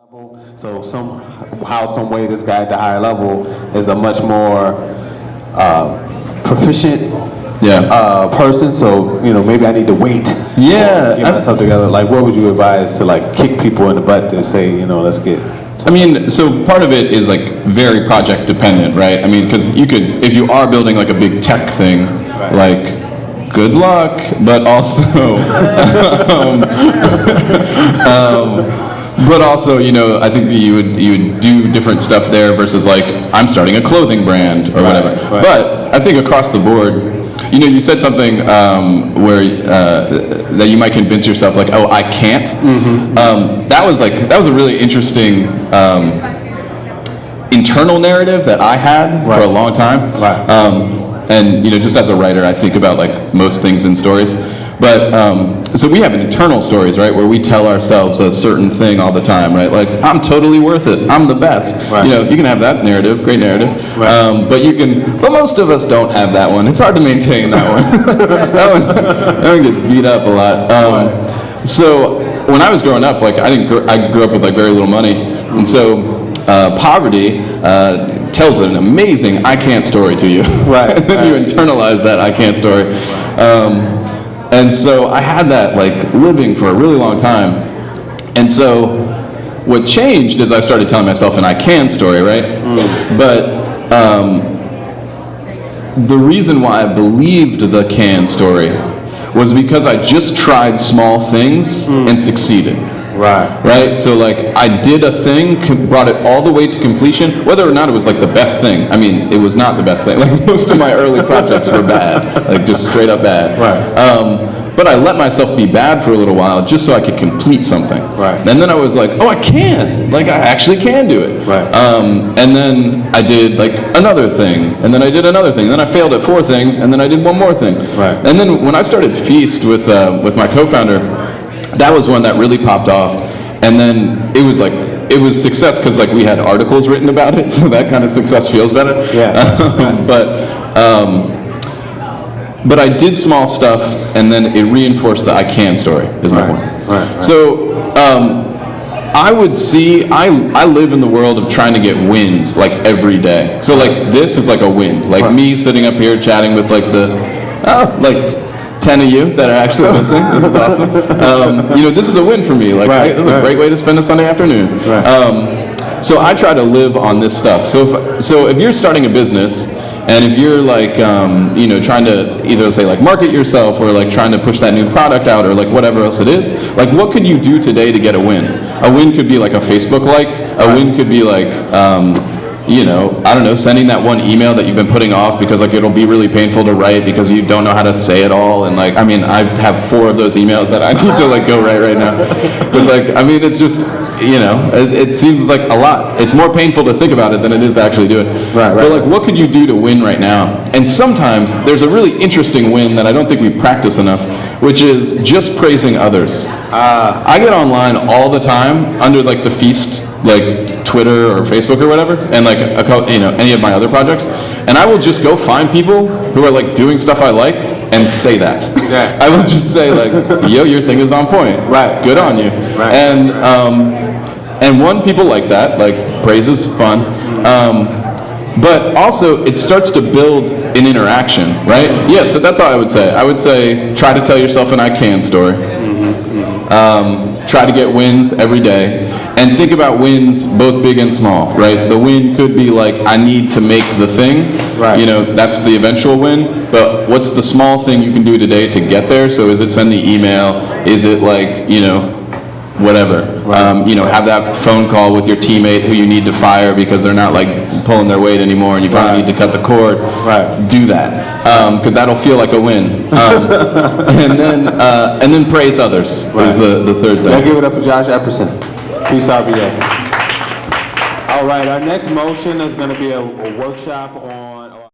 So some way this guy at the higher level is a much more proficient person. So maybe I need to wait. Get myself together. Like, what would you advise to like kick people in the butt to say, let's get. I mean, so part of it is like very project dependent, right? I mean, because you could, if you are building like a big tech thing, like, good luck, but also, but also, I think that you would do different stuff there versus like, I'm starting a clothing brand or whatever. But I think across the board, you said something where that you might convince yourself like, oh, I can't. That was a really interesting internal narrative that I had for a long time. And just as a writer, I think about like most things in stories. But so we have internal stories, right, where we tell ourselves a certain thing all the time, right? Like, I'm totally worth it. I'm the best. You can have that narrative, great narrative. But most of us don't have that one. It's hard to maintain that one. that one gets beat up a lot. So when I was growing up, like I grew up with like very little money, and so poverty tells an amazing I can't story to you. And then you internalize that I can't story. And so I had that like living for a really long time. And so what changed is I started telling myself an I can story, right? But the reason why I believed the can story was because I just tried small things and succeeded. Right? So like I did a thing, brought it all the way to completion, whether or not it was like the best thing. I mean, it was not the best thing. Like most of my early projects were bad, like just straight up bad. But I let myself be bad for a little while just so I could complete something. And then I was like, oh, I can. Like I actually can do it. And then I did like another thing, and then I did another thing. And then I failed at 4 things, and then I did one more thing. And then when I started Feast with my co-founder, that was one that really popped off, and then it was success because like we had articles written about it, so that kind of success feels better. But I did small stuff, and then it reinforced the I can story. Is my point. So I would see I live in the world of trying to get wins like every day. So like this is like a win. Like me sitting up here chatting with like 10 of you that are actually listening. This is awesome. This is a win for me. Like, this is a great way to spend a Sunday afternoon. So I try to live on this stuff. So if you're starting a business, and if you're like, trying to either say like market yourself or like trying to push that new product out or like whatever else it is, like what could you do today to get a win? A win could be like a Facebook like. A win could be like, I don't know, sending that one email that you've been putting off because like it'll be really painful to write because you don't know how to say it all, and like, I mean, I have 4 of those emails that I need to like go write right now. But like, I mean, it's just, it seems like a lot. It's more painful to think about it than it is to actually do it. But like, what could you do to win right now? And sometimes there's a really interesting win that I don't think we practice enough, which is just praising others. I get online all the time under like the Feast, like Twitter or Facebook or whatever, and like any of my other projects, and I will just go find people who are like doing stuff I like and say that. I will just say like, yo, your thing is on point. Good on you. And one, people like that, like praise is fun. But also, it starts to build an interaction, right? Yeah, so that's how I would say. I would say, try to tell yourself an I can story. Try to get wins every day. And think about wins, both big and small, right? The win could be like, I need to make the thing. That's the eventual win. But what's the small thing you can do today to get there? So is it send the email? Is it like, whatever. Have that phone call with your teammate who you need to fire because they're not like pulling their weight anymore and you finally need to cut the cord. Do that. Because that'll feel like a win. And then praise others is the third thing. Now give it up for Josh Epperson. Peace out, BA. All right, our next motion is going to be a workshop on